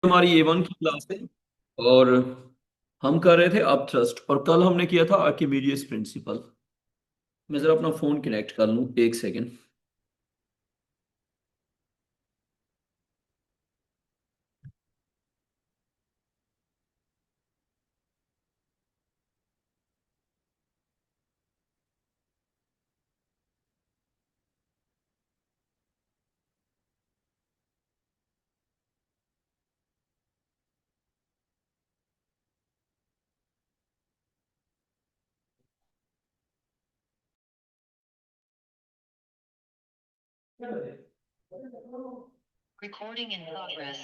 हमारी A1 की class है। और हम कर रहे थे अप थ्रस्ट, और कल हमने किया था आर्किमिडीज प्रिंसिपल। मैं जरा अपना फोन कनेक्ट कर लूं, एक सेकेंड। Recording in progress.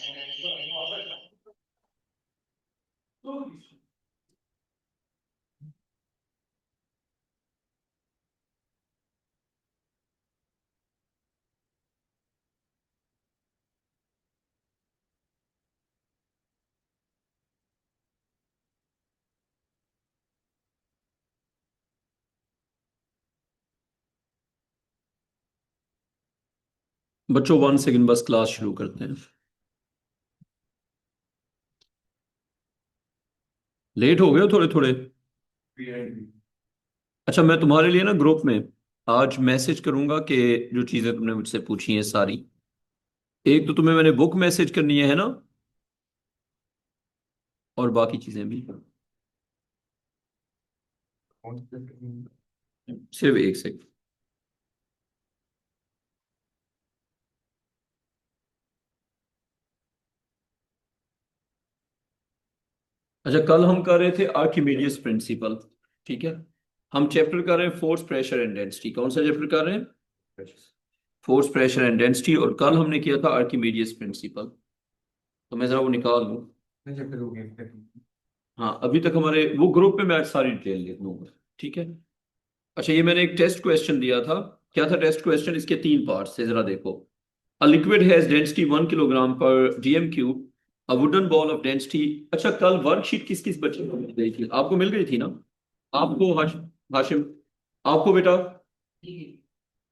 बच्चों 1 सेकेंड, बस क्लास शुरू करते हैं। लेट हो गए हो थोड़े थोड़े। अच्छा, मैं तुम्हारे लिए ना ग्रुप में आज मैसेज करूंगा कि जो चीजें तुमने मुझसे पूछी हैं सारी। एक तो तुम्हें मैंने बुक मैसेज करनी है ना, और बाकी चीजें भी। सिर्फ एक सेकेंड। अच्छा, कल हम कर रहे थे आर्किमिडीज प्रिंसिपल। ठीक है। हम चैप्टर कर रहे हैं फोर्स, प्रेशर एंड डेंसिटी। कौन सा चैप्टर कर रहे हैं? Force, pressure and density. और कल हमने किया था आर्किमिडीज प्रिंसिपल। तो मैं जरा वो निकाल लूँ। हाँ, अभी तक हमारे वो ग्रुप में मैं आज सारी डिटेल लिख दूंगा। ठीक है। अच्छा, ये मैंने एक टेस्ट क्वेश्चन दिया था। क्या था टेस्ट क्वेश्चन? इसके 3 पार्ट्स से, जरा देखो। A liquid has density 1 kilogram per DM cube. A wooden ball of density. अच्छा, कल वर्कशीट किस किस बच्चे को मिल गई थी? आपको मिल गई थी ना? आपको हाशिम, आपको बेटा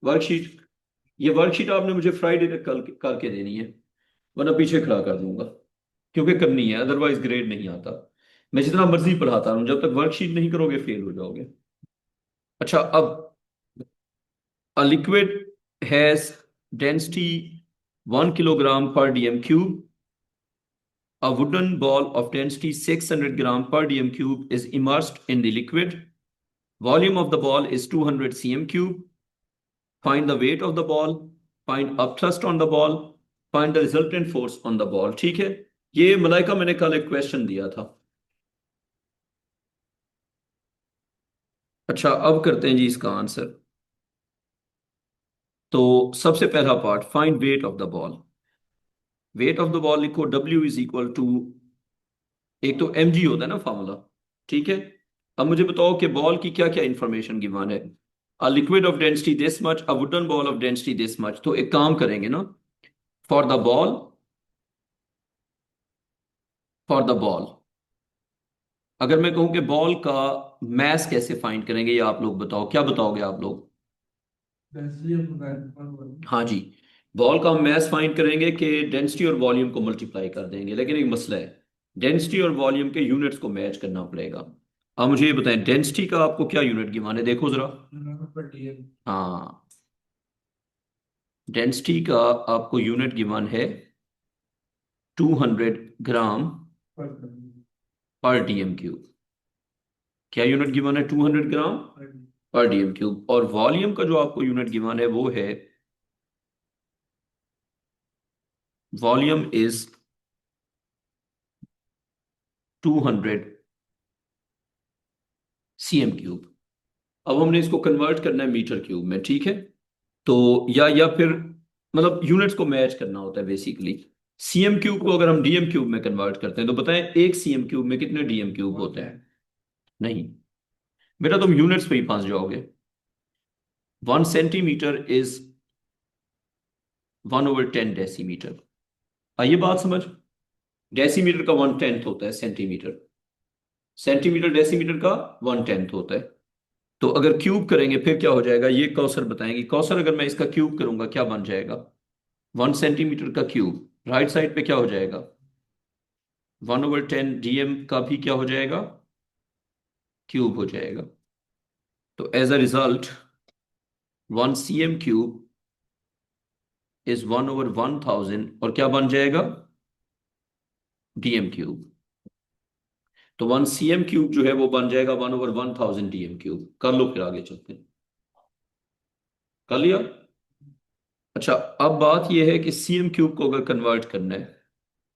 वर्कशीट। ये वर्कशीट आपने मुझे फ्राइडे तक कल करके देनी है, वरना पीछे खड़ा कर दूंगा। क्योंकि करनी है, अदरवाइज ग्रेड नहीं आता। मैं जितना मर्जी पढ़ाता हूँ, जब तक वर्कशीट नहीं करोगे फेल हो जाओगे। अच्छा, अब a liquid has density 1 kilogram per dm cube. A wooden ball of density 600 gram per dm cube is immersed in the liquid. Volume of the ball is 200 cm cube. Find the weight of the ball. Find upthrust on the ball. Find the resultant force on the ball. ठीक है। ये मलाइका मैंने कल एक question दिया था। अच्छा, अब करते हैं जी इसका आंसर। तो सबसे पहला part, find weight of the ball. Weight of the ball लिखो, W इज इक्वल टू, एक तो mg होता है ना फॉर्मूला। ठीक है। अब मुझे बताओ कि बॉल की क्या क्या इंफॉर्मेशन गिवन है। A liquid of density this much, a wooden ball of density this much. तो एक काम करेंगे ना, for the ball, for the ball अगर मैं कहूं कि बॉल का मैस कैसे फाइंड करेंगे, ये आप लोग बताओ, क्या बताओगे आप लोग? हाँ जी। बॉल का हम मैस फाइंड करेंगे कि डेंसिटी और वॉल्यूम को मल्टीप्लाई कर देंगे, लेकिन एक मसला है, डेंसिटी और वॉल्यूम के यूनिट्स को मैच करना पड़ेगा। अब मुझे ये बताएं, डेंसिटी का आपको क्या यूनिट गिवन है, देखो जरा। हाँ, डेंसिटी का आपको यूनिट गिवन है 200 ग्राम पर डीएम क्यूब। क्या यूनिट गिवन है? 200 ग्राम पर डीएम क्यूब। और वॉल्यूम का जो आपको यूनिट गिवन है वो है, वॉल्यूम इज 200 सीएम क्यूब। अब हमने इसको कन्वर्ट करना है मीटर क्यूब में। ठीक है। तो या फिर मतलब यूनिट्स को मैच करना होता है बेसिकली। सीएम क्यूब को अगर हम डीएम क्यूब में कन्वर्ट करते हैं, तो बताएं एक सीएम क्यूब में कितने डीएम क्यूब होते हैं? नहीं बेटा, तुम यूनिट्स पे ही फंस जाओगे। 1 सेंटीमीटर इज 1/10 डेसीमीटर। आइए बात समझ। डेसीमीटर का 1/10 होता है सेंटीमीटर। सेंटीमीटर डेसीमीटर का 1/10 होता है। तो अगर क्यूब करेंगे फिर क्या हो जाएगा, ये कौसर बताएंगे। कौसर, अगर मैं इसका क्यूब करूंगा क्या बन जाएगा? 1 सेंटीमीटर का क्यूब राइट साइड पे क्या हो जाएगा? 1/10 dm का भी क्या हो जाएगा, क्यूब हो जाएगा। तो as a result 1 cm³ is 1/1000 और क्या बन जाएगा, dm³। तो 1 cm³ जो है वो बन जाएगा 1/1000 dm³। कर लो, फिर आगे चलते हैं। कर लिया। अच्छा, अब बात यह है कि cm³ को अगर कन्वर्ट करना है,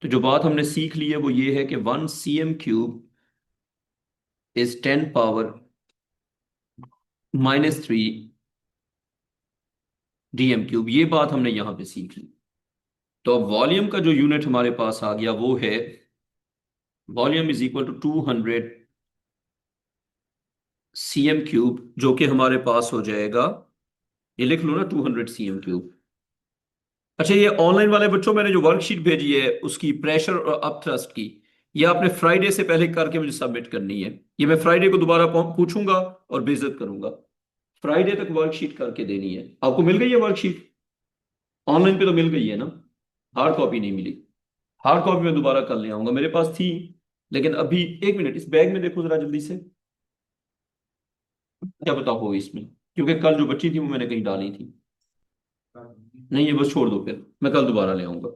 तो जो बात हमने सीख ली है वो ये है कि 1 cm³ इज 10⁻³ dm³। ये बात हमने यहां पे सीख ली। तो अब वॉल्यूम का जो यूनिट हमारे पास आ गया वो है, volume is equal to 200 cm³, जो कि हमारे पास हो जाएगा, ये लिख लो ना, 200 cm³। अच्छा, ये ऑनलाइन वाले बच्चों, मैंने जो वर्कशीट भेजी है उसकी प्रेशर और अपथ्रस्ट की, ये आपने फ्राइडे से पहले करके मुझे सबमिट करनी है। ये मैं फ्राइडे को दोबारा पूछूंगा और बेइज्जत करूंगा। फ्राइडे तक वर्कशीट करके देनी है। आपको मिल गई है वर्कशीट? ऑनलाइन पे तो मिल गई है ना? हार्ड कॉपी नहीं मिली। हार्ड कॉपी में दोबारा कर ले आऊंगा, मेरे पास थी। लेकिन अभी, एक मिनट, इस बैग में देखो जरा जल्दी से, क्या पता हो इसमें, क्योंकि कल जो बच्ची थी वो मैंने कहीं डाली थी। नहीं, ये बस छोड़ दो, फिर मैं कल दोबारा ले आऊंगा।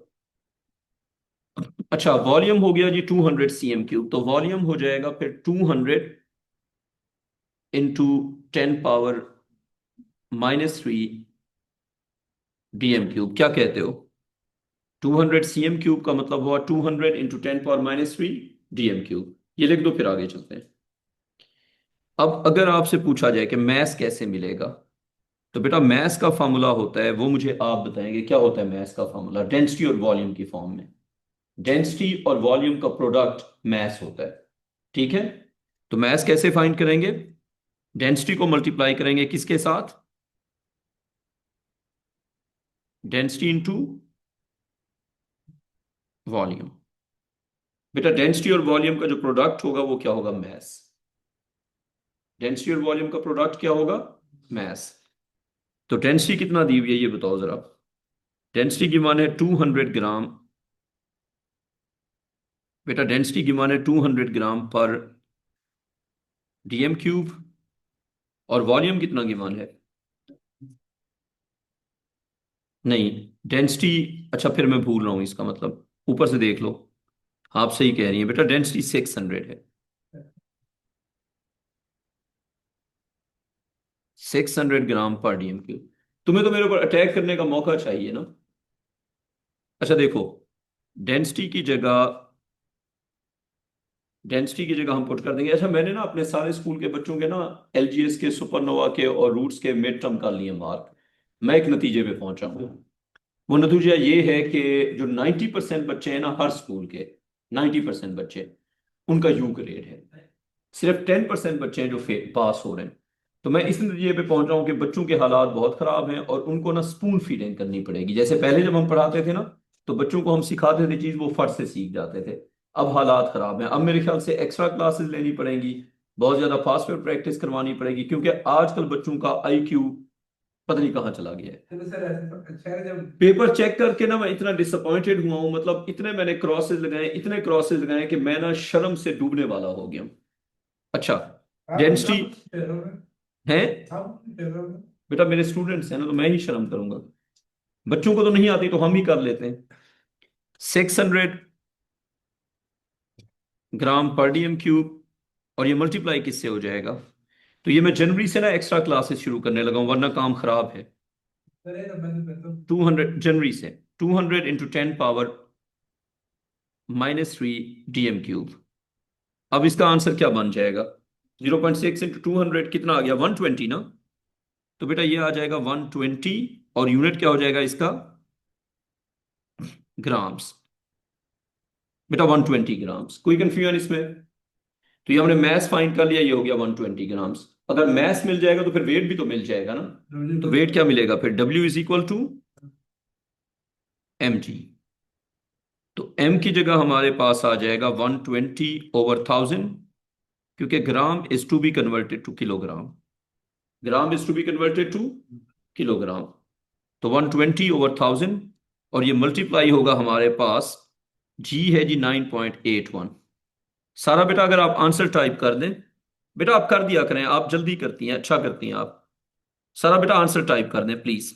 अच्छा, वॉल्यूम हो गया जी 200 cm³। तो वॉल्यूम हो जाएगा फिर 200 × 10⁻³ dm³। क्या कहते हो? 200 cm³ का मतलब हुआ 200 × 10⁻³ dm³। ये लिख दो, फिर आगे चलते हैं। अब अगर आपसे पूछा जाए कि मैस कैसे मिलेगा, तो बेटा मैस का फॉर्मूला होता है, वो मुझे आप बताएंगे क्या होता है मैस का फॉर्मूला, डेंसिटी और वॉल्यूम की फॉर्म में। डेंसिटी और वॉल्यूम का प्रोडक्ट मैस होता है। ठीक है? तो मैस कैसे फाइंड करेंगे? डेंसिटी को मल्टीप्लाई करेंगे किसके साथ? Density into volume. बेटा डेंसिटी और वॉल्यूम का जो प्रोडक्ट होगा वो क्या होगा? मैस। डेंसिटी और वॉल्यूम का प्रोडक्ट क्या होगा? मैस। तो डेंसिटी कितना दी हुई है ये बताओ जरा। डेंसिटी की मान है 200 ग्राम। बेटा डेंसिटी की मान है 200 ग्राम पर dm³। और वॉल्यूम कितना की मान है? नहीं, डेंसिटी, अच्छा फिर मैं भूल रहा हूं, इसका मतलब ऊपर से देख लो। आप सही कह रही हैं बेटा, डेंसिटी 600 है। 600 ग्राम पर dm³। तुम्हें तो मेरे ऊपर अटैक करने का मौका चाहिए ना। अच्छा देखो, डेंसिटी की जगह डेंसिटी की जगह हम पुट कर देंगे। अच्छा, मैंने ना अपने सारे स्कूल के बच्चों के ना एलजीएस के, सुपरनोवा के और रूट्स के मिड टर्म कर लिए मार्क। मैं एक नतीजे पे पहुंचा हूं। वो नतीजा ये है कि जो 90% बच्चे हैं ना हर स्कूल के, 90% बच्चे, उनका यू ग्रेड है। सिर्फ 10% बच्चे हैं जो पास हो रहे हैं। तो मैं इस नतीजे पे पहुंच रहा हूँ कि बच्चों के हालात बहुत खराब हैं और उनको ना स्पून फीडिंग करनी पड़ेगी। जैसे पहले जब हम पढ़ाते थे ना, तो बच्चों को हम सिखाते थे चीज, वो फट से सीख जाते थे। अब हालात खराब हैं। अब मेरे ख्याल से एक्स्ट्रा क्लासेस लेनी पड़ेंगी, बहुत ज्यादा फास्ट में प्रैक्टिस करवानी पड़ेगी, क्योंकि आजकल बच्चों का आईक्यू पता नहीं कहाँ चला गया है। चलो सर, ऐसा तो अच्छा है जब पेपर चेक करके ना मैं इतना डिसअपॉइंटेड हुआ हूं, मतलब इतने मैंने क्रॉसेस लगाए, इतने क्रॉसेस लगाए कि मैं ना शर्म से डूबने वाला हो गया हूं। अच्छा, डेंसिटी आप फेयर हो गए, है। आप फेयर हो गए। बेटा मेरे स्टूडेंट्स हैं ना, तो मैं ही शर्म करूंगा। बच्चों को तो नहीं आती तो हम ही कर लेते हैं। 600 ग्राम पर dm³। और ये मल्टीप्लाई किससे हो जाएगा? तो ये मैं जनवरी से ना एक्स्ट्रा क्लासेस शुरू करने लगा हूं, वरना काम खराब है। अरे तो मैं तो 200 जनवरी से, 200 × 10⁻³ dm³। अब इसका आंसर क्या बन जाएगा? 0.6 × 200 कितना आ गया? 120 ना। तो बेटा ये आ जाएगा 120। और यूनिट क्या हो जाएगा इसका? ग्राम्स। बेटा 120 ग्राम्स, कोई कंफ्यूजन इसमें? तो ये हमने मैस फाइंड कर लिया, ये हो गया 120 ग्राम्स। अगर मैस मिल जाएगा तो फिर वेट भी तो मिल जाएगा ना। तो वेट क्या मिलेगा फिर? W is equal to mg। तो m की जगह हमारे पास आ जाएगा 120/1000, क्योंकि gram is to be converted to kilogram. Gram is to be converted to kilogram. तो 120/1000, और ये मल्टीप्लाई होगा हमारे पास जी है जी 9.81। सारा बेटा अगर आप आंसर टाइप कर दें, बेटा आप कर दिया करें, आप जल्दी करती हैं, अच्छा करती हैं आप। सारा बेटा आंसर टाइप कर दें प्लीज।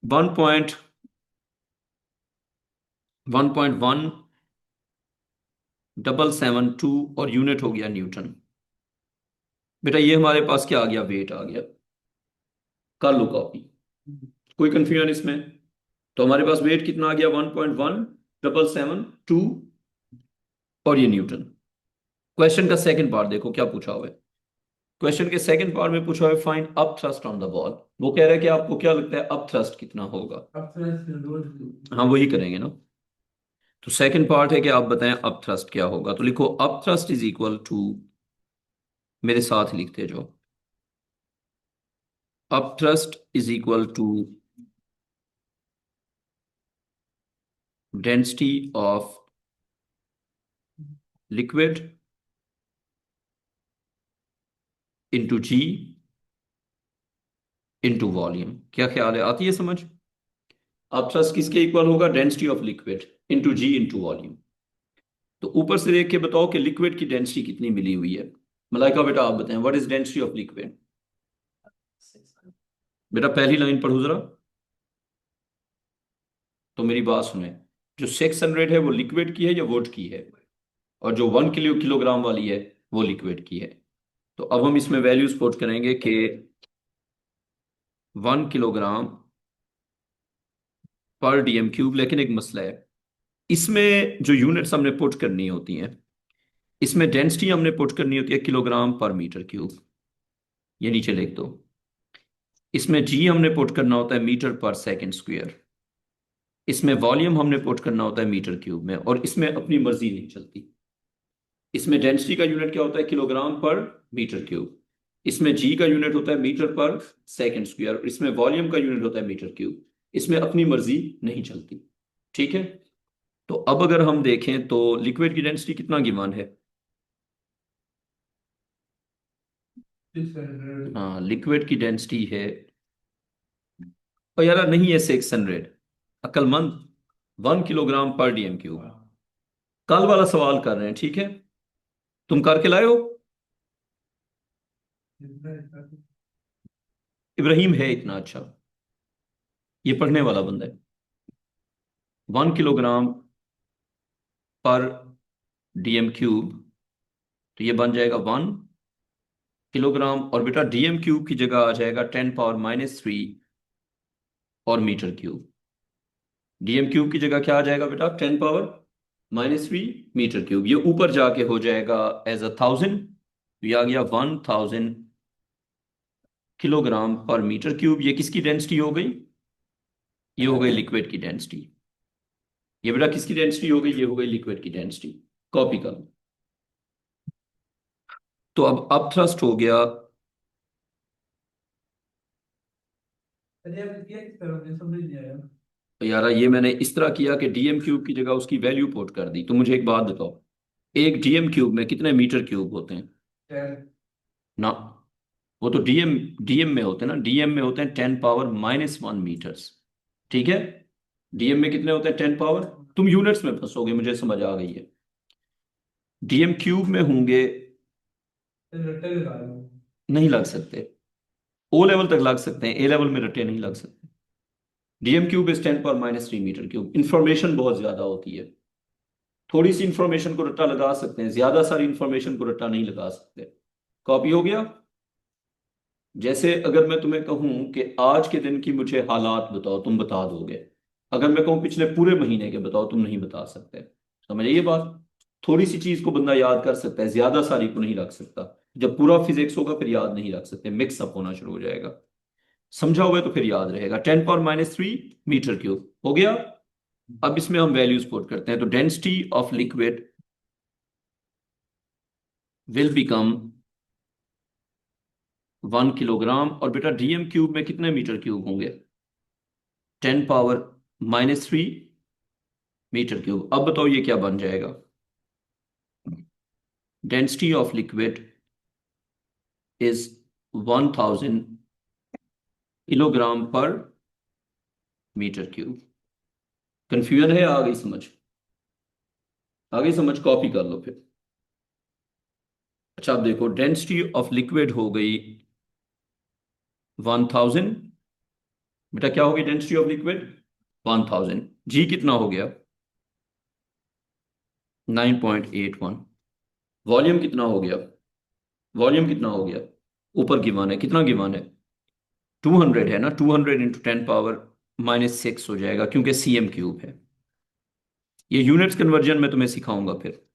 1.1772 और यूनिट हो गया न्यूटन। बेटा ये हमारे पास क्या आ गया, वेट आ गया। कर लो कॉपी, कोई कंफ्यूजन इसमें? तो हमारे पास वेट कितना आ गया, 1.1772 और ये न्यूटन। क्वेश्चन का सेकंड पार्ट देखो क्या पूछा हुआ है। क्वेश्चन के सेकंड पार्ट में पूछा हुआ है find up thrust on the wall. वो कह रहा है कि आपको क्या लगता है अप थ्रस्ट कितना होगा। अब थोड़ा सा रोज हाँ वही करेंगे ना। तो सेकंड पार्ट है कि आप बताएं अप थ्रस्ट क्या होगा। तो लिखो upthrust is equal to, मेरे साथ लिखते जाओ, upthrust is equal to density of liquid into G into volume. क्या ख्याल है, आती है समझ? अप थ्रस्ट किसके इक्वल होगा, density of liquid into G into volume. तो ऊपर से देख के बताओ कि लिक्विड की डेंसिटी कितनी मिली हुई है। मलाइका बेटा आप बताएं what is density of liquid. बेटा पहली लाइन पढ़ो जरा, तो मेरी बात सुने। जो 600 है वो लिक्विड की है या वोट की है, और जो 1 किलोग्राम वाली है वो लिक्विड की है। तो अब हम इसमें वैल्यूज पुट करेंगे कि 1 किलोग्राम पर डीएम क्यूब। लेकिन एक मसला है, इसमें जो यूनिट्स हमने पुट करनी होती हैं, इसमें डेंसिटी हमने पुट करनी होती है किलोग्राम पर मीटर क्यूब। ये नीचे लिख दो। इसमें जी हमने पुट करना होता है मीटर पर सेकंड स्क्वायर। इसमें वॉल्यूम हमने पुट करना होता है मीटर क्यूब में, और इसमें अपनी मर्जी नहीं चलती। इसमें डेंसिटी का यूनिट क्या होता है, किलोग्राम पर मीटर क्यूब। इसमें जी का यूनिट होता है मीटर पर सेकंड स्क्वायर, और इसमें वॉल्यूम का यूनिट होता है मीटर क्यूब। इसमें अपनी मर्जी नहीं चलती। ठीक है। तो अब अगर हम देखें तो लिक्विड की डेंसिटी कितना गिवन है। 600 हाँ लिक्विड की डेंसिटी है, और यार नहीं है 600, अक्लमंद 1 किलोग्राम पर डीएम क्यूब। कल वाला सवाल कर रहे हैं, ठीक है। तुम करके लाए हो। इब्राहिम है इतना अच्छा, ये पढ़ने वाला बंदा है। 1 किलोग्राम पर डीएम क्यूब, तो ये बन जाएगा 1 किलोग्राम, और बेटा डीएम क्यूब की जगह आ जाएगा 10⁻³ और मीटर क्यूब। डीएम क्यूब की जगह क्या आ जाएगा बेटा, 10⁻³ मीटर क्यूब। ये ऊपर जाके हो जाएगा एज 1000, तो ये आ गया 1000 किलोग्राम पर मीटर क्यूब। ये किसकी डेंसिटी हो गई, ये हो गई लिक्विड की डेंसिटी। ये बेटा किसकी डेंसिटी हो गई, ये हो गई लिक्विड की डेंसिटी। कॉपी कर लो। तो अब अप थ्रस्ट हो गया। अरे अब किया किस तरह मुझे समझ नहीं आया। तो यार ये मैंने इस तरह किया कि डीएम क्यूब की जगह उसकी वैल्यू पुट कर दी। तो मुझे एक बात बताओ, एक डीएम क्यूब में कितने मीटर क्यूब होते हैं? 10 ना, वो तो डीएम डीएम में होते हैं ना, डीएम में होते हैं 10⁻⁻1 मीटर्स। ठीक है। डीएम में कितने होते हैं 10 पावर, तुम यूनिट्स में फंसोगे, मुझे समझ आ गई है। डीएम क्यूब में होंगे, रट्टे लगा रहा हूँ। नहीं लग सकते। ओ लेवल तक लग सकते हैं, ए लेवल में रट्टे नहीं लग सकते। DM cube is 10⁻³ metre cube. Information बहुत ज्यादा होती है। थोड़ी सी इंफॉर्मेशन को रट्टा लगा सकते हैं, ज्यादा सारी इंफॉर्मेशन को रट्टा नहीं लगा सकते। कॉपी हो गया। जैसे अगर मैं तुम्हें कहूं कि आज के दिन की मुझे हालात बताओ, तुम बता दोगे। अगर मैं कहूं पिछले पूरे महीने के बताओ, तुम नहीं बता सकते। समझ आइए बात। थोड़ी सी चीज को बंदा याद कर सकता है, ज्यादा सारी को नहीं रख सकता। जब पूरा फिजिक्स होगा फिर याद नहीं रख सकते, मिक्सअप होना शुरू हो जाएगा। समझा हुआ है तो फिर याद रहेगा। 10⁻³ मीटर क्यूब हो गया। अब इसमें हम वैल्यूज पुट करते हैं। तो density of liquid will become 1 kilogram, और बेटा डीएम क्यूब में कितने मीटर क्यूब होंगे, 10⁻³ मीटर क्यूब। अब बताओ ये क्या बन जाएगा, density of liquid is 1000 kilogram पर मीटर क्यूब। कंफ्यूजन है, आ गई समझ? आ गई समझ? कॉपी कर लो फिर। अच्छा अब देखो, डेंसिटी ऑफ लिक्विड हो गई 1000। बेटा क्या हो गई डेंसिटी ऑफ लिक्विड? 1000। जी कितना हो गया? 9.81। वॉल्यूम कितना हो गया? वॉल्यूम कितना हो गया? ऊपर गिवन है, कितना गिवन है? 200 है ना, 200 इंटू 10 पावर -6 हो जाएगा, क्योंकि सीएम क्यूब है। ये यूनिट्स कन्वर्जन में तुम्हें सिखाऊंगा फिर।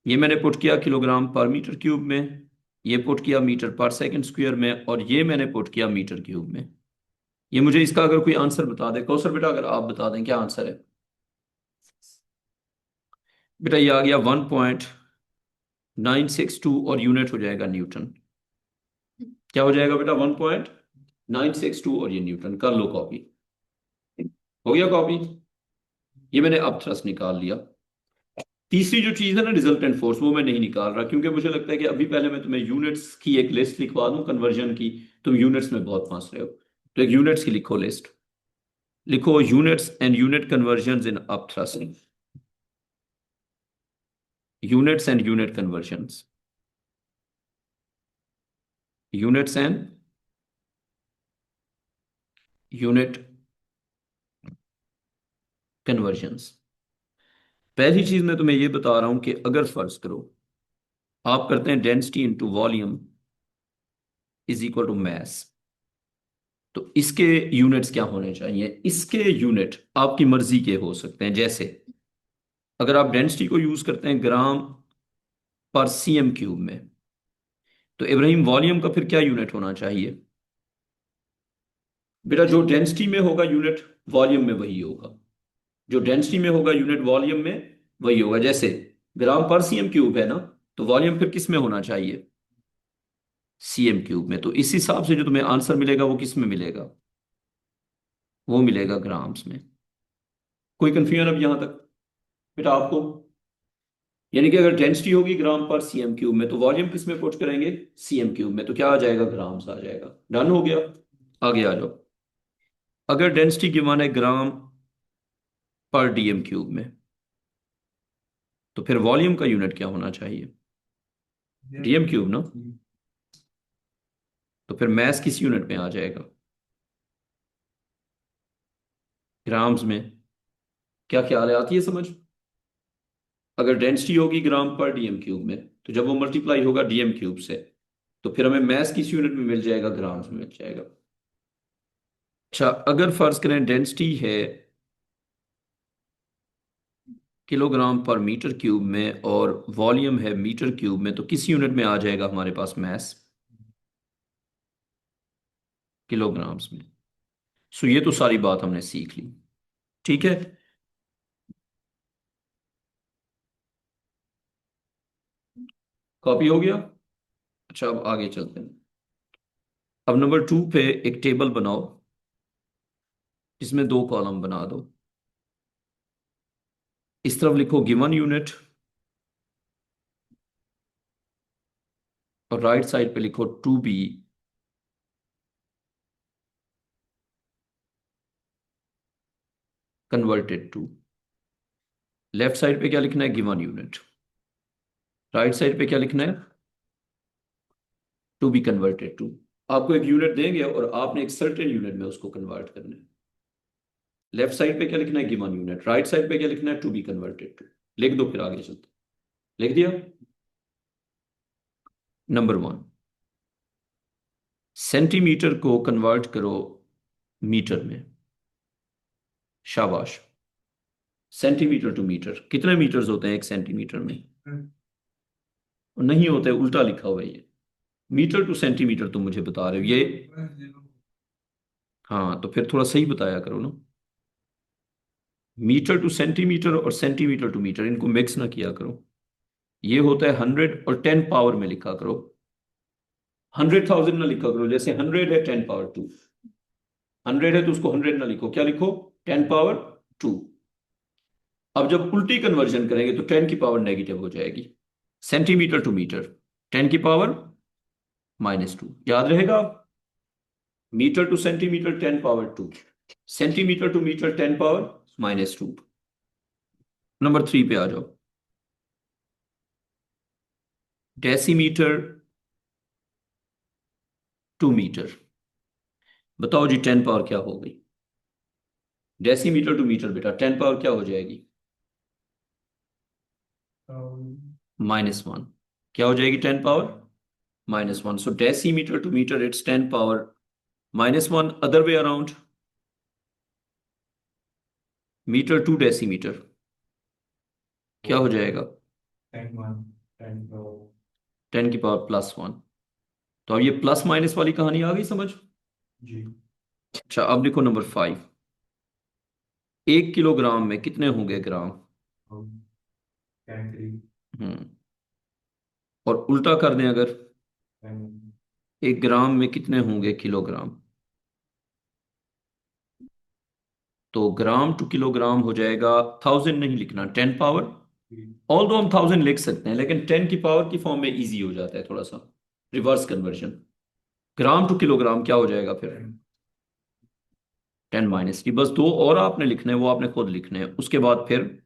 ये मैंने पुट किया किलोग्राम पर मीटर क्यूब में, ये पुट किया मीटर पर सेकंड स्क्वायर में, और ये मैंने पुट किया मीटर क्यूब में। ये मुझे इसका अगर कोई आंसर बता दे, कौसर बेटा अगर आप बता दें क्या आंसर है। बेटा ये आ गया 1.962 और यूनिट हो जाएगा न्यूटन। क्या हो जाएगा बेटा? 1.962 और ये न्यूटन। कर लो कॉपी। हो गया कॉपी? ये मैंने अब थ्रस्ट निकाल लिया। तीसरी जो चीज है ना, रिजल्टेंट फोर्स, वो मैं नहीं निकाल रहा, क्योंकि मुझे लगता है कि अभी पहले मैं तुम्हें यूनिट्स की एक लिस्ट लिखवा दूं कन्वर्जन की। तुम यूनिट्स में बहुत फंस रहे हो, तो एक यूनिट्स की लिखो लिस्ट। लिखो units and unit conversion in up thrusting. Units and unit convergence. Units and unit convergence. पहली चीज मैं तुम्हें ये बता रहा हूं कि अगर फर्ज करो आप करते हैं density into volume is equal to mass, तो इसके यूनिट्स क्या होने चाहिए? इसके यूनिट आपकी मर्जी के हो सकते हैं। जैसे अगर आप डेंसिटी को यूज करते हैं ग्राम पर सीएम क्यूब में, तो इब्राहिम वॉल्यूम का फिर क्या यूनिट होना चाहिए? बेटा जो डेंसिटी में होगा यूनिट, वॉल्यूम में वही होगा। जो डेंसिटी में होगा यूनिट, वॉल्यूम में वही होगा। जैसे ग्राम पर सीएम क्यूब है ना, तो वॉल्यूम फिर किस में होना चाहिए? सीएम क्यूब में। तो इस हिसाब से जो तुम्हें आंसर मिलेगा वो किस में मिलेगा? वो मिलेगा ग्राम्स में। कोई कंफ्यूजन अब यहां तक बेटा आपको? यानी कि अगर डेंसिटी होगी ग्राम पर सीएम क्यूब में, तो वॉल्यूम किस में पुट करेंगे? सीएम क्यूब में। तो क्या आ जाएगा? ग्राम्स आ जाएगा। डन हो गया? आगे आ जाओ। अगर डेंसिटी गिवन है ग्राम पर डीएम क्यूब में, तो फिर वॉल्यूम का यूनिट क्या होना चाहिए? डीएम क्यूब ना। तो फिर मैस किस यूनिट में आ जाएगा? ग्राम्स में। क्या ख्याल है, आती है समझ? अगर डेंसिटी होगी ग्राम पर डीएम क्यूब में, तो जब वो मल्टीप्लाई होगा डीएम क्यूब से, तो फिर हमें मैस किस यूनिट में मिल जाएगा? ग्राम्स में मिल जाएगा। अच्छा अगर फर्ज करें डेंसिटी है किलोग्राम पर मीटर क्यूब में और वॉल्यूम है मीटर क्यूब में, तो किस यूनिट में आ जाएगा हमारे पास मैस? किलोग्राम्स में। सो ये तो सारी बात हमने सीख ली। ठीक है। कॉपी हो गया? अच्छा अब आगे चलते हैं। अब नंबर 2 पे एक टेबल बनाओ, जिसमें 2 कॉलम बना दो। इस तरफ लिखो गिवन यूनिट, और राइट साइड पे लिखो to be converted to. Left side पे क्या लिखना है? Given unit. राइट साइड पे क्या लिखना है? To be converted to. आपको एक यूनिट देंगे और आपने एक सर्टेन यूनिट में उसको कन्वर्ट करना है। लेफ्ट साइड पे क्या लिखना है? Given unit. राइट साइड पे क्या लिखना है? To be converted to. लिख दो, फिर आगे चलते। लिख दिया? नंबर 1, सेंटीमीटर को कन्वर्ट करो मीटर में। शाबाश। सेंटीमीटर टू मीटर, कितने मीटर्स होते हैं एक सेंटीमीटर में? और नहीं होते, उल्टा लिखा हुआ है ये। मीटर टू सेंटीमीटर तुम मुझे बता रहे हो ये? हाँ तो फिर थोड़ा सही बताया करो ना। मीटर टू सेंटीमीटर और सेंटीमीटर टू मीटर, इनको मिक्स ना किया करो। ये होता है 100 और 10 पावर में लिखा करो। 100,000 ना लिखा करो। जैसे 100 है 10 पावर 2, 100 है तो उसको 100 ना लिखो, क्या लिखो? 10 पावर 2। अब जब उल्टी कन्वर्जन करेंगे तो 10 की पावर नेगेटिव हो जाएगी। सेंटीमीटर टू मीटर 10 की पावर -2, याद रहेगा? Metre to centimetre 10 power 2, centimetre to metre 10 power -2। Number 3 पे आ जाओ। Decimetre to metre. बताओ जी 10 पावर क्या हो गई? डेसीमीटर टू मीटर बेटा 10 पावर क्या हो जाएगी? -1। क्या हो जाएगी 10 power? -1। So decimetre to metre it's 10 power -1। Other way around, metre to decimetre क्या हो जाएगा? 10 की पावर +1। तो अब ये प्लस माइनस वाली कहानी आ गई समझ? जी। अच्छा अब लिखो नंबर 5। 1 किलोग्राम में कितने होंगे ग्राम? हम्म। और उल्टा कर दें अगर, 1 ग्राम में कितने होंगे किलोग्राम? तो ग्राम टू किलोग्राम हो जाएगा, 1000 नहीं लिखना, 10 पावर। ऑल दो हम 1000 लिख सकते हैं लेकिन 10 की पावर की फॉर्म में इजी हो जाता है थोड़ा सा, reverse conversion. Gram to kilogram क्या हो जाएगा फिर? 10 - 3। बस दो और आपने लिखने हैं, वो आपने खुद लिखने हैं, उसके बाद फिर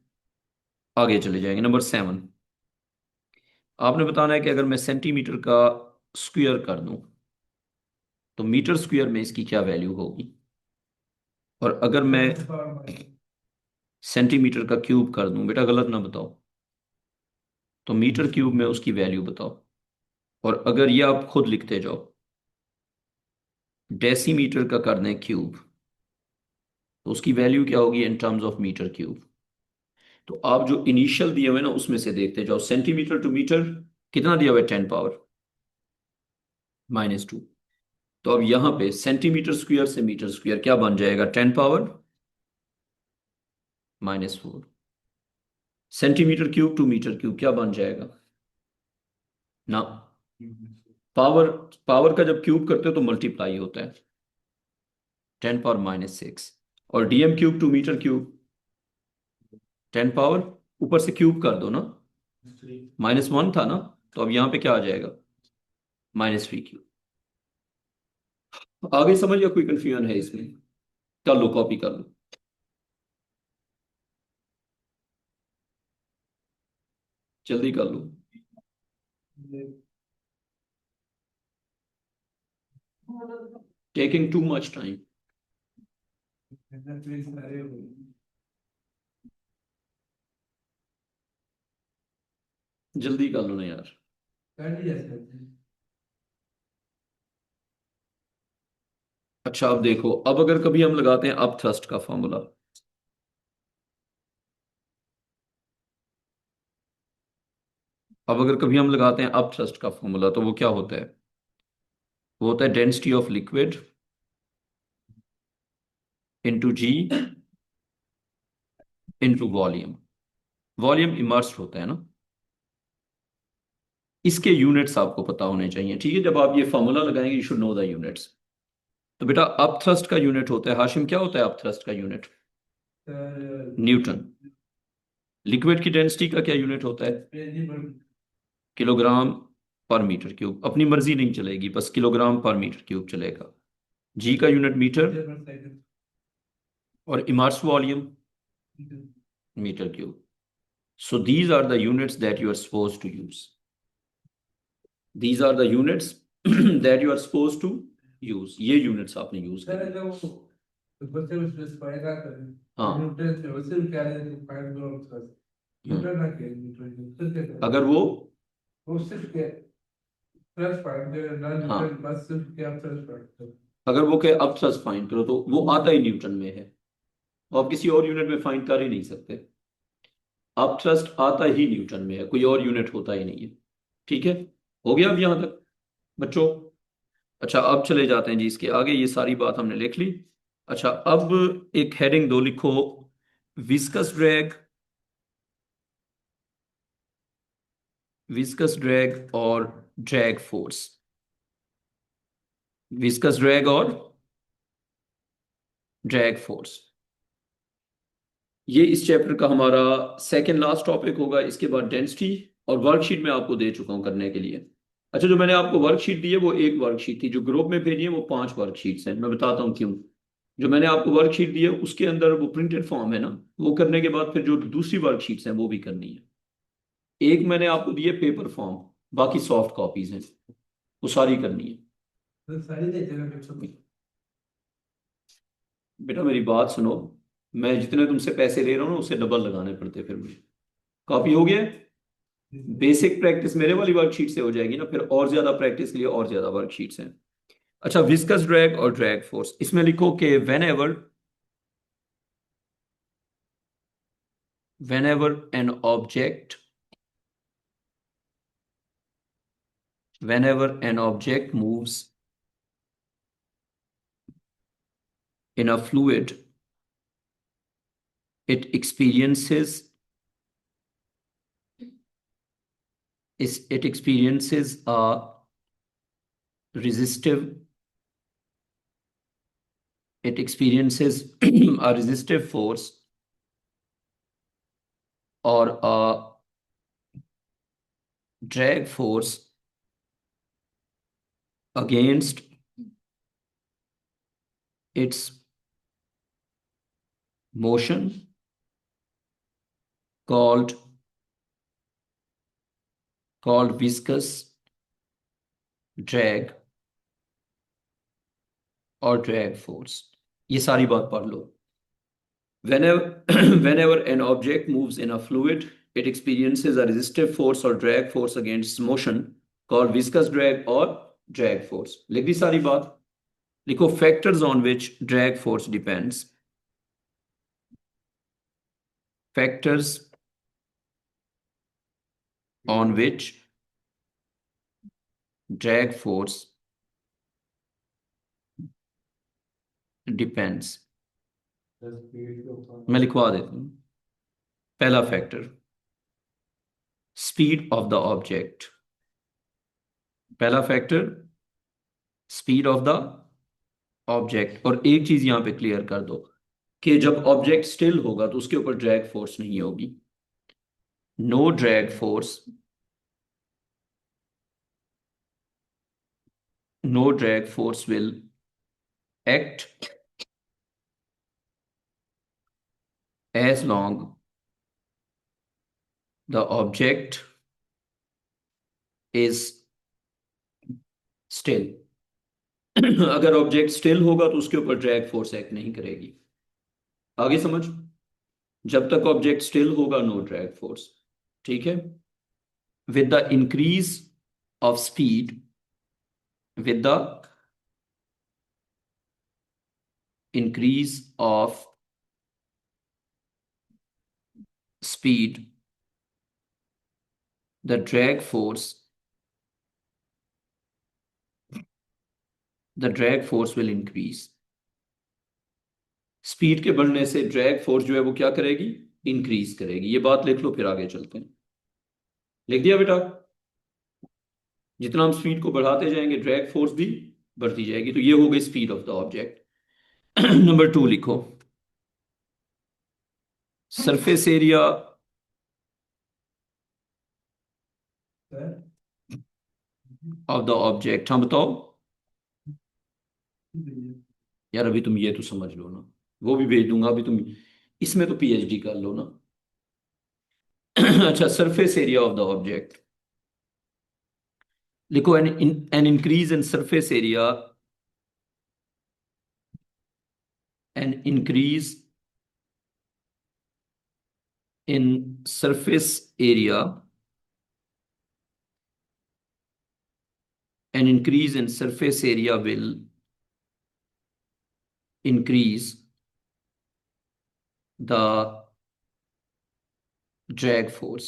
आगे चले जाएंगे। नंबर 7। आपने बताना है कि अगर मैं सेंटीमीटर का स्क्वायर कर दूं तो मीटर स्क्वायर में इसकी क्या वैल्यू होगी, और अगर मैं सेंटीमीटर का क्यूब कर दूं, बेटा गलत ना बताओ, तो मीटर क्यूब में उसकी वैल्यू बताओ। और अगर ये आप खुद लिखते जाओ, डेसीमीटर का कर दें क्यूब, तो उसकी वैल्यू क्या होगी in terms of metre cube? तो आप जो इनिशियल दिए हुए ना उसमें से देखते जाओ, सेंटीमीटर टू मीटर कितना दिया हुआ है? 10 पावर -2। तो अब यहां पे सेंटीमीटर स्क्वायर से मीटर स्क्वायर क्या बन जाएगा? 10 power -4। Centimetre cube to metre cube क्या बन जाएगा? ना, पावर, पावर का जब क्यूब करते हो तो मल्टीप्लाई होता है, 10 पावर -6। और DM cube to metre cube 10 power, ऊपर से क्यूब कर दो ना, -1 था ना, तो अब यहां पे क्या आ जाएगा? -3 क्यूब। आगे समझ या कोई कंफ्यूजन है इसमें? कर लो, कॉपी कर लो, जल्दी कर लो। Taking too much time. जल्दी कर लो ना यार। अच्छा अब देखो, अब अगर कभी हम लगाते हैं अप थ्रस्ट का फॉर्मूला, अब अगर कभी हम लगाते हैं अप थ्रस्ट का फॉर्मूला तो वो क्या होता है? वो होता है density of liquid into G into volume. Volume immersed होता है ना, इसके यूनिट्स आपको पता होने चाहिए, ठीक है? जब आप ये फॉर्मूला लगाएंगे you should know the units. तो बेटा अप थ्रस्ट का यूनिट होता है, हाशिम क्या होता है अप थ्रस्ट का यूनिट? न्यूटन। लिक्विड की डेंसिटी का क्या यूनिट होता है? किलोग्राम पर मीटर क्यूब। अपनी मर्जी नहीं चलेगी, बस किलोग्राम पर मीटर क्यूब चलेगा। जी का यूनिट मीटर, और immerse volume metre cube. So these are the units that you are suppose to use. These are the units that you are suppose to use. ये units आपने use करनी। हाँ। अगर वो, हाँ, अगर वो कहे अब थ्रस्ट फाइंड करो तो वो आता ही न्यूटन में है, तो आप किसी और यूनिट में फाइंड कर ही नहीं सकते। अब थ्रस्ट आता ही न्यूटन में है, कोई और यूनिट होता ही नहीं है। ठीक है, हो गया अब यहां तक बच्चों? अच्छा अब चले जाते हैं जी इसके आगे, ये सारी बात हमने लिख ली। अच्छा अब एक हेडिंग दो लिखो, विस्कस ड्रैग, विस्कस ड्रैग और ड्रैग फोर्स। विस्कस ड्रैग और ड्रैग फोर्स, ये इस चैप्टर का हमारा सेकंड लास्ट टॉपिक होगा। इसके बाद डेंसिटी, और वर्कशीट में आपको दे चुका हूं करने के लिए। अच्छा जो मैंने आपको वर्कशीट दी है वो एक वर्कशीट थी, जो ग्रुप में भेजी है वो 5 वर्कशीट्स हैं। मैं बताता हूँ क्यों। जो मैंने आपको वर्कशीट दी है उसके अंदर वो प्रिंटेड फॉर्म है ना, वो करने के बाद फिर जो दूसरी वर्कशीट्स हैं वो भी करनी है। एक मैंने आपको दी है पेपर फॉर्म, बाकी सॉफ्ट कॉपीज हैं, वो सारी करनी है। तो सारी दे देगा फिर सब। बेटा मेरी बात सुनो, मैं जितने तुमसे पैसे ले रहा हूँ ना उससे डबल लगाने पड़ते फिर मुझे। कॉपी हो गया? बेसिक प्रैक्टिस मेरे वाली वर्कशीट से हो जाएगी ना, फिर और ज्यादा प्रैक्टिस के लिए और ज्यादा वर्कशीट्स हैं। अच्छा, विस्कस ड्रैग और ड्रैग फोर्स, इसमें लिखो कि whenever an object whenever an object moves in a fluid, it experiences it experiences a resistive it experiences a resistive force or a drag force against its motion called viscous drag or drag force। ये सारी बात पढ़ लो। Whenever, whenever an object moves in a fluid, it experiences a resistive force or drag force against motion called viscous drag or drag force। लिख दी सारी बात? लिखो factors on which drag force depends। Factors on which drag force depends। मैं लिखवा देता हूँ। पहला factor speed of the object. पहला factor speed of the object. और एक चीज यहां पे क्लियर कर दो कि जब ऑब्जेक्ट स्टिल होगा तो उसके ऊपर ड्रैग फोर्स नहीं होगी। No drag force, no drag force will act as long the object is still। अगर ऑब्जेक्ट स्टिल होगा तो उसके ऊपर ड्रैग फोर्स एक्ट नहीं करेगी। आगे समझ? जब तक ऑब्जेक्ट स्टिल होगा नो ड्रैग फोर्स। ठीक है? With the increase of speed with the increase of speed, the drag force will increase। Speed के बढ़ने से ड्रैग फोर्स जो है वो क्या करेगी? इंक्रीज करेगी। ये बात लिख लो, फिर आगे चलते हैं। लिख दिया बेटा? जितना हम स्पीड को बढ़ाते जाएंगे ड्रैग फोर्स भी बढ़ती जाएगी। तो ये हो गई speed of the object. Number 2 लिखो, surface area sir of the object. हाँ बताओ यार, अभी तुम ये तो समझ लो ना, वो भी भेज दूंगा अभी तुम इसमें तो पीएचडी कर लो ना। अच्छा, surface area of the object लिखो, an increase in surface area, an increase in surface area, an increase in surface area will increase the drag force।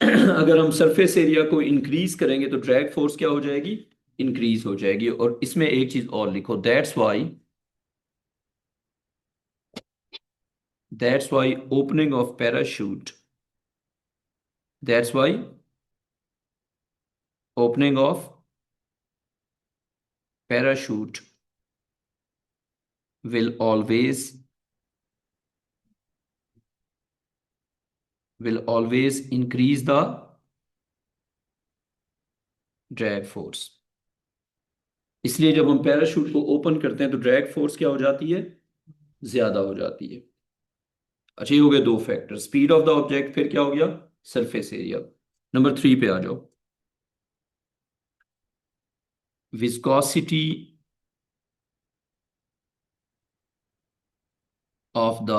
अगर हम सरफेस एरिया को इंक्रीज करेंगे तो ड्रैग फोर्स क्या हो जाएगी? इंक्रीज हो जाएगी। और इसमें एक चीज और लिखो, that's why opening of parachute, that's why opening of parachute will always increase the drag force। इसलिए जब हम पैराशूट को ओपन करते हैं तो ड्रैग फोर्स क्या हो जाती है, ज्यादा हो जाती है। अच्छा, ये हो गए दो factor, speed of the object, फिर क्या हो गया, सरफेस एरिया। नंबर 3 पे आ जाओ। Viscosity of the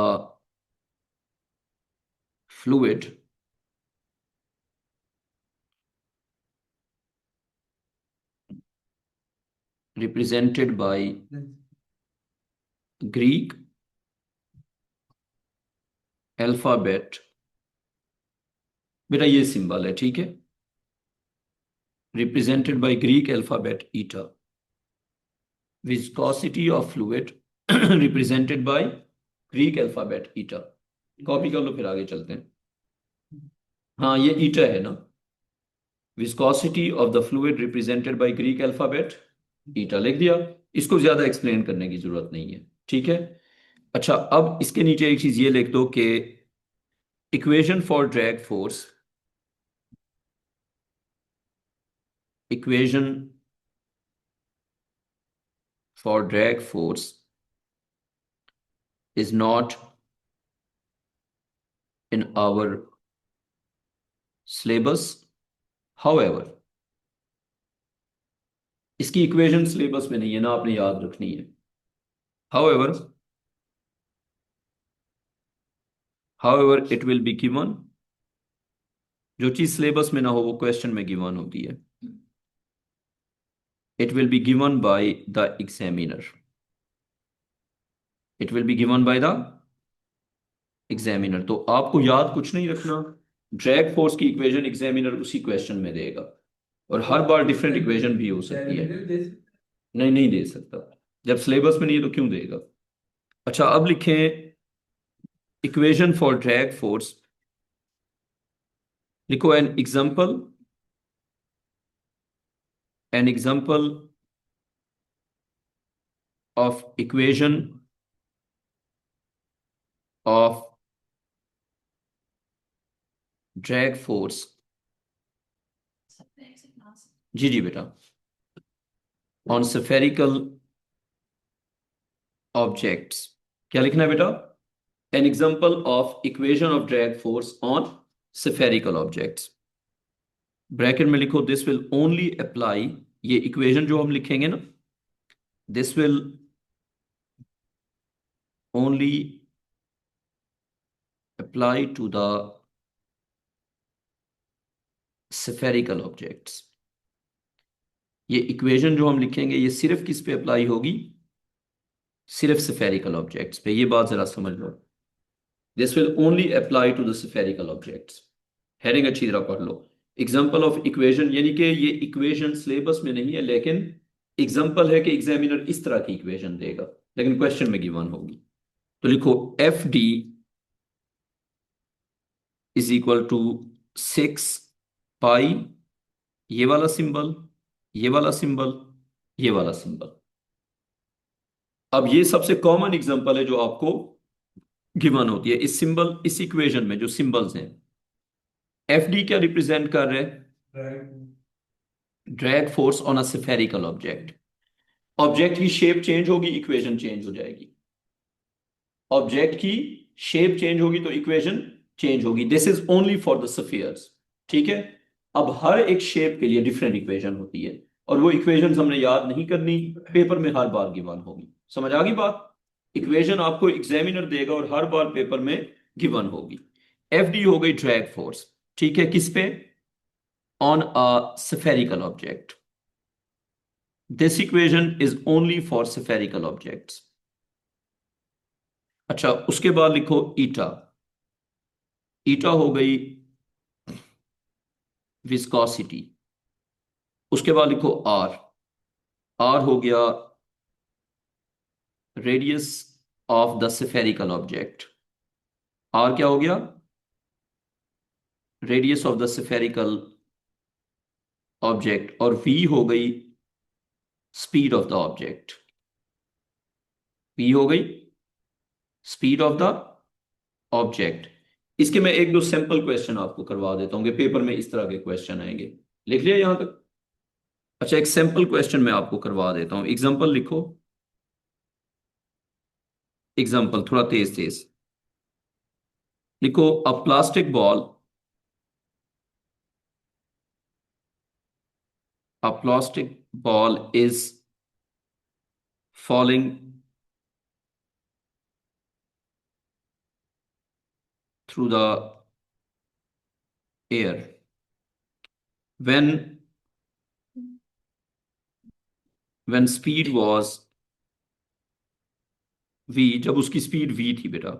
fluid represented by Greek alphabet, बेटा ये सिंबल है, ठीक है, represented by Greek alphabet eta, viscosity of fluid represented by Greek alphabet eta। Copy कर लो, फिर आगे चलते हैं। हाँ, ये ईटा है ना, viscosity of the fluid represented by Greek alphabet eta, लिख दिया। इसको ज्यादा एक्सप्लेन करने की जरूरत नहीं है, ठीक है। अच्छा, अब इसके नीचे एक चीज ये लिख दो कि equation for drag force, equation for drag force is not in our syllabus, however, इसकी इक्वेशन सिलेबस में नहीं है ना, आपने याद रखनी है। however it will be given, जो चीज सिलेबस में ना हो वो क्वेश्चन में गिवन होती है। it will be given by the examiner, it will be given by the examiner। तो आपको याद कुछ नहीं रखना, ड्रैग फोर्स की इक्वेशन एग्जामिनर उसी क्वेश्चन में देगा, और हर बार डिफरेंट इक्वेशन भी हो सकती है। नहीं, नहीं दे सकता, जब सिलेबस में नहीं है तो क्यों देगा। अच्छा, अब लिखें इक्वेशन फॉर ड्रैग फोर्स, लिखो an example of equation of drag force. जी जी बेटा, ऑन स्फेरिकल ऑब्जेक्ट्स, क्या लिखना है बेटा, an example of equation of drag force on spherical objects. Bracket में लिखो दिस विल ओनली अप्लाई, ये इक्वेशन जो हम लिखेंगे ना, this will only apply to the spherical objects. ये इक्वेशन जो हम लिखेंगे ये सिर्फ किस पे अप्लाई होगी, सिर्फ स्फेरिकल ऑब्जेक्ट्स पे। ये बात जरा समझ लो, this will only apply to the spherical objects. Heading अच्छी तरह पढ़ लो, एग्जांपल ऑफ इक्वेशन, यानी कि ये इक्वेशन सिलेबस में नहीं है, लेकिन एग्जांपल है कि एग्जामिनर इस तरह की इक्वेशन देगा, लेकिन क्वेश्चन में गिवन होगी। तो लिखो F D is equal to 6 pi, ये वाला सिंबल, ये वाला सिंबल, ये वाला सिंबल। अब ये सबसे कॉमन एग्जांपल है जो आपको गिवन होती है इस सिंबल, इस इक्वेशन में जो सिंबल्स हैं। एफ डी क्या रिप्रेजेंट कर रहे हैं, drag force on a spherical object. Object की शेप चेंज होगी, इक्वेशन चेंज हो जाएगी। ऑब्जेक्ट की शेप चेंज होगी तो इक्वेशन चेंज होगी। This is only for the spheres, ठीक है। अब हर एक शेप के लिए डिफरेंट इक्वेशन होती है, और वो इक्वेशन हमने याद नहीं करनी, पेपर में हर बार गिवन होगी। समझ आ गई बात, इक्वेशन आपको एग्जामिनर देगा और हर बार पेपर में गिवन होगी। एफ डी हो गई ड्रैग फोर्स, ठीक है, किस पे, on a spherical object. This equation is only for spherical objects. अच्छा, उसके बाद लिखो ईटा, ईटा हो गई विस्कोसिटी। उसके बाद लिखो आर, आर हो गया radius of the spherical object. R क्या हो गया, radius of the spherical object. और वी हो गई speed of the object, V हो गई स्पीड ऑफ द ऑब्जेक्ट। इसके मैं एक दो सैंपल क्वेश्चन आपको करवा देता हूं कि पेपर में इस तरह के क्वेश्चन आएंगे। लिख लिया यहां तक, अच्छा, एक सिंपल क्वेश्चन मैं आपको करवा देता हूं, एग्जांपल लिखो। एग्जांपल थोड़ा तेज तेज लिखो। अ plastic ball, a plastic ball is falling through the air when speed was v, जब उसकी स्पीड v थी बेटा।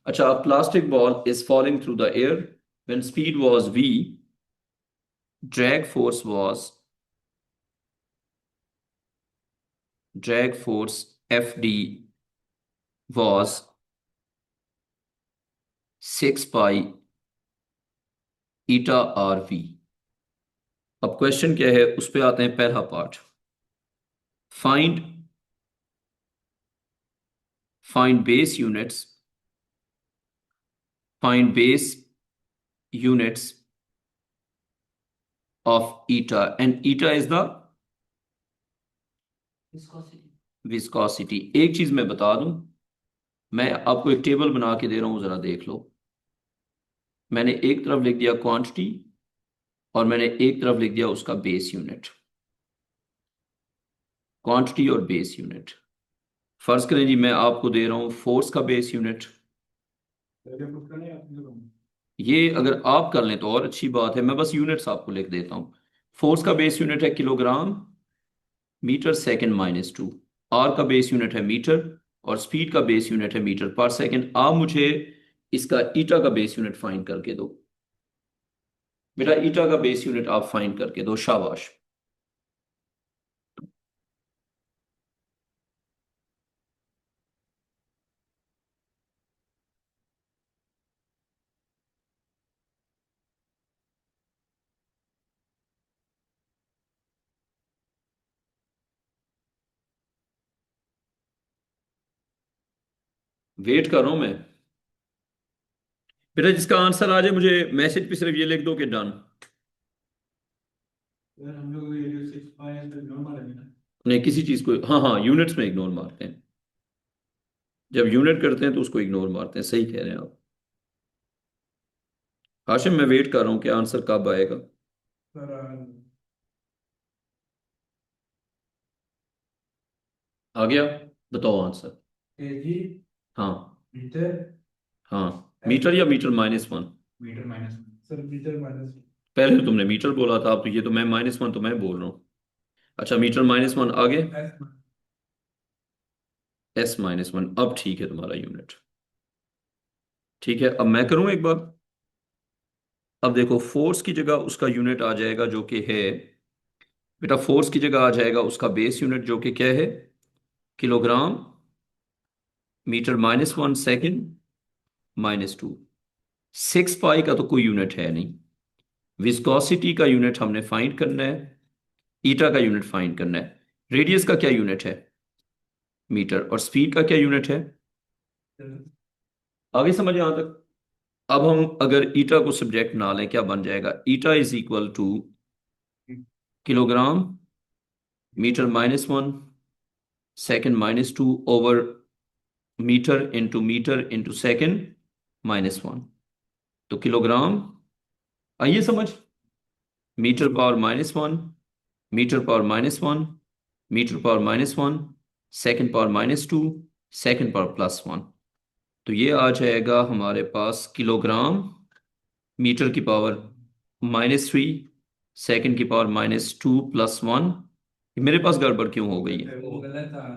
अच्छा, a plastic ball is falling through the air when speed was v, drag force was fd was 6 pi eta rv। अब question क्या है, उस पे आते हैं। पहला part, find find base units, find base units of eta, and eta is the Viscosity. viscosity। एक चीज मैं बता दूं, मैं आपको एक टेबल बना के दे रहा हूं, जरा देख लो। मैंने एक तरफ लिख दिया क्वांटिटी और मैंने एक तरफ लिख दिया उसका बेस यूनिट। क्वांटिटी और बेस यूनिट। फर्ज करें जी, मैं आपको दे रहा हूं फोर्स का बेस यूनिट। ये अगर आप कर लें तो और अच्छी बात है, मैं बस यूनिट्स आपको लिख देता हूं। फोर्स का बेस यूनिट है kilogram metre second minus two. R का बेस यूनिट है मीटर और स्पीड का बेस यूनिट है मीटर पर सेकंड। आप मुझे इसका ईटा का बेस यूनिट फाइंड करके दो बेटा। ईटा का बेस यूनिट आप फाइंड करके दो, शाबाश। वेट कर रहा हूं मैं बेटा। जिसका आंसर आ जाए मुझे मैसेज पे सिर्फ ये लिख दो कि डन। यार हम लोग ये जो 6 पाई है तो नॉर्मल है ना। नहीं, किसी चीज को हाँ हाँ यूनिट्स में इग्नोर मारते हैं। जब यूनिट करते हैं तो उसको इग्नोर मारते हैं। सही कह रहे हैं आप। हाशिम, मैं वेट कर रहा हूँ कि आंसर कब आएगा। सर आ गया? बताओ आंसर। केजी हाँ मीटर हाँ, मीटर या metre minus one? Metre minus sir metre minus पहले तो तुमने मीटर बोला था, अब तो ये तो मैं माइनस वन तो मैं बोल रहा हूँ। अच्छा, मीटर माइनस वन आगे। एस एस माइनस वन, अब ठीक है तुम्हारा यूनिट। ठीक है, अब मैं करूँ एक बार। अब देखो, फोर्स की जगह उसका यूनिट आ जाएगा जो कि है बेटा, फोर्स की जगह आ जाएगा उसका बेस यूनिट जो कि क्या है, kilogram metre minus one second minus two. 6 pi का तो कोई यूनिट है नहीं। विस्कोसिटी का यूनिट हमने फाइंड करना है, ईटा का यूनिट फाइंड करना है। रेडियस का क्या यूनिट है, मीटर। और स्पीड का क्या यूनिट है। आगे समझ यहां तक। अब हम अगर ईटा को सब्जेक्ट ना लें, क्या बन जाएगा, eta is equal to kilogram metre minus one second minus two over metre into second minus one. तो किलोग्राम, आइए समझ, metre power minus one, metre power minus one, metre power minus one, second power minus two, second power plus one. तो ये आ जाएगा हमारे पास kilogram metre की पावर माइनस थ्री, सेकेंड की power minus two plus one. मेरे पास गड़बड़ क्यों हो गई है? वो गलत था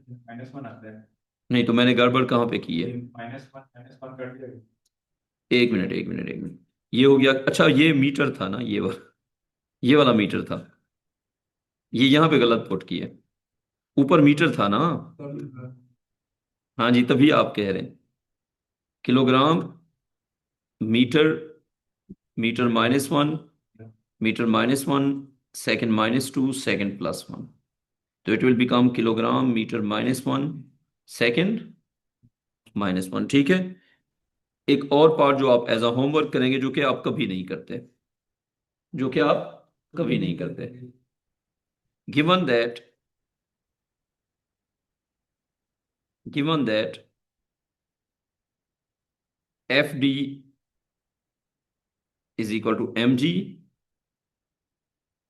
माइनस वन आता है नहीं तो मैंने गड़बड़ कहाँ पे की है? माइनस वन कर दिया एक मिनट एक मिनट एक मिनट, ये हो गया। अच्छा, ये मीटर था ना, ये वाला मीटर था। ये यहाँ पे गलत पुट किया, ऊपर मीटर था ना। सर हाँ जी, तभी आप कह रहे हैं kilogram metre, metre minus one, metre minus one, second minus two, second plus one. तो it will become kilogram metre minus one second minus one. ठीक है। एक और पार्ट जो आप एज अ होमवर्क करेंगे, जो कि आप कभी नहीं करते, जो कि आप कभी नहीं करते। given that given that FD is equal to mg,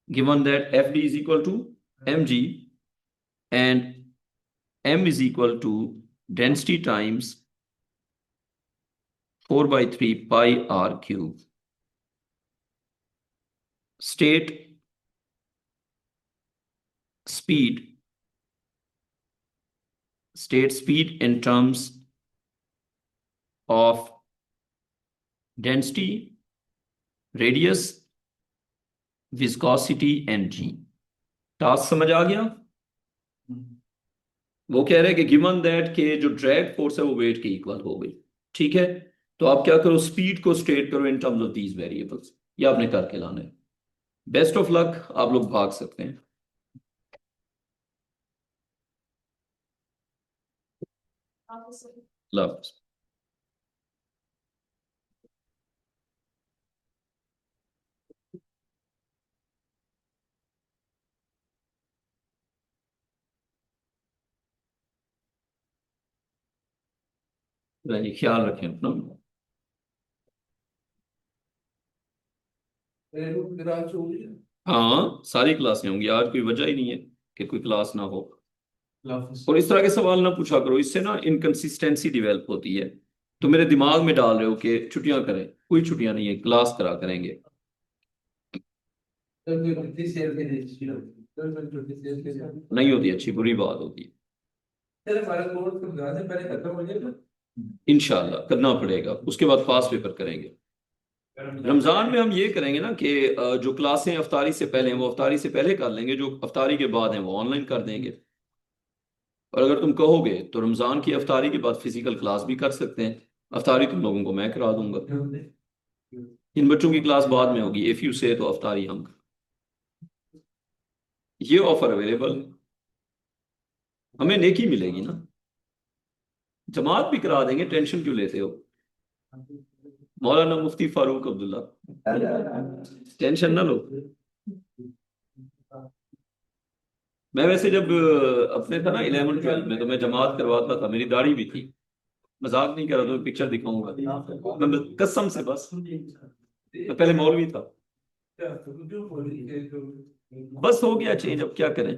given that FD is equal to mg and m is equal to density times 4 by 3 pi r cube. State speed in terms of density, radius, viscosity and g. Task समझ आ गया? वो कह रहे हैं कि given that के जो drag force है वो वेट के इक्वल हो गई। ठीक है, तो आप क्या करो, स्पीड को स्टेट करो इन टर्म्स ऑफ दीज वेरिएबल्स। ये आपने करके लाना है। बेस्ट ऑफ लक, आप लोग भाग सकते हैं। लव। रहिए, ख्याल रखें अपना। हाँ, सारी क्लासें होंगी, आज कोई वजह ही नहीं है कि कोई क्लास ना हो। और इस तरह के सवाल ना पूछा करो, इससे ना इनकंसिस्टेंसी डेवलप होती है। तो मेरे दिमाग में डाल रहे हो कि छुट्टियां करें, कोई छुट्टियां नहीं है, क्लास करा करेंगे। नहीं होती अच्छी, बुरी बात होती है। इंशाल्लाह करना पड़ेगा, उसके बाद पास पेपर करेंगे। रमजान में हम ये करेंगे ना कि जो क्लासें अफ्तारी से पहले हैं वो अफ्तारी से पहले कर लेंगे, जो अफ्तारी के बाद हैं वो ऑनलाइन कर देंगे। और अगर तुम कहोगे तो रमजान की अफ्तारी के बाद फिजिकल क्लास भी कर सकते हैं। अफ्तारी तुम लोगों को मैं करा दूंगा। इन बच्चों की क्लास बाद में होगी, इफ यू से तो अफ्तारी हम। ये ऑफर अवेलेबल, हमें नेकी मिलेगी ना। जमात भी करा देंगे, टेंशन क्यों लेते हो? मौलाना मुफ्ती फारूक अब्दुल्ला, टेंशन ना लो। मैं वैसे जब अपने था ना 11th 12th में, तो मैं जमात करवाता था, मेरी दाढ़ी भी थी। मजाक नहीं कर रहा, तो पिक्चर दिखाऊंगा मैं, कसम से। बस मैं पहले मौलवी था। बस हो गया चेंज, अब क्या करें।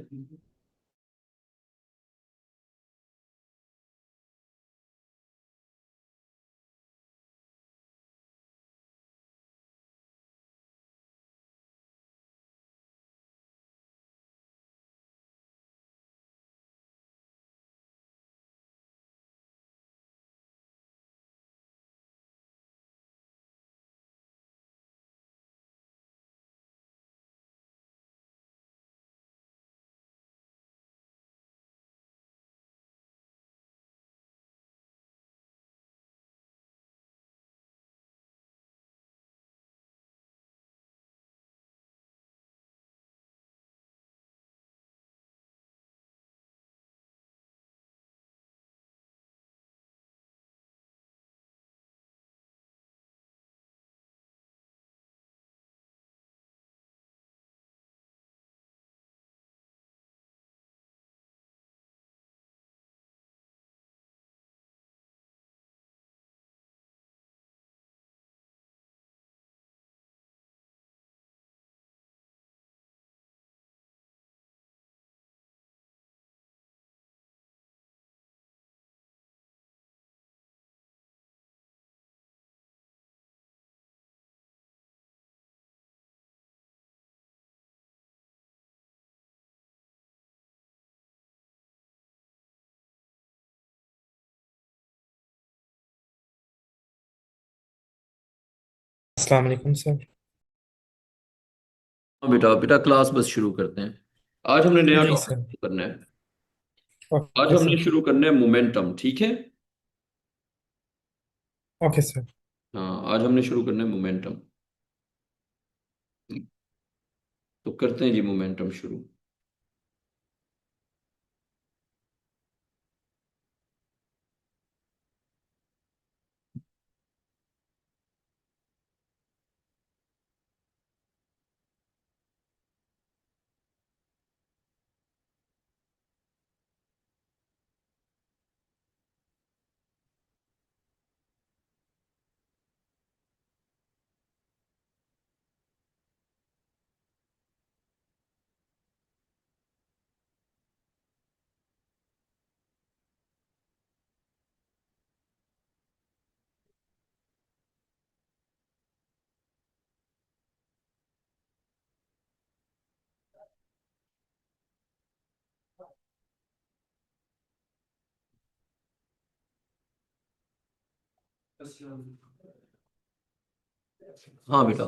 अस्सलाम वालेकुम सर। हाँ बेटा, बेटा क्लास बस शुरू करते हैं। आज हमने नया जी टॉपिक सर। करना है। आज ओके हमने सर। शुरू करना है मोमेंटम, ठीक है? Okay sir. हाँ, आज हमने शुरू करना है मोमेंटम। तो करते हैं जी मोमेंटम शुरू। हाँ बेटा।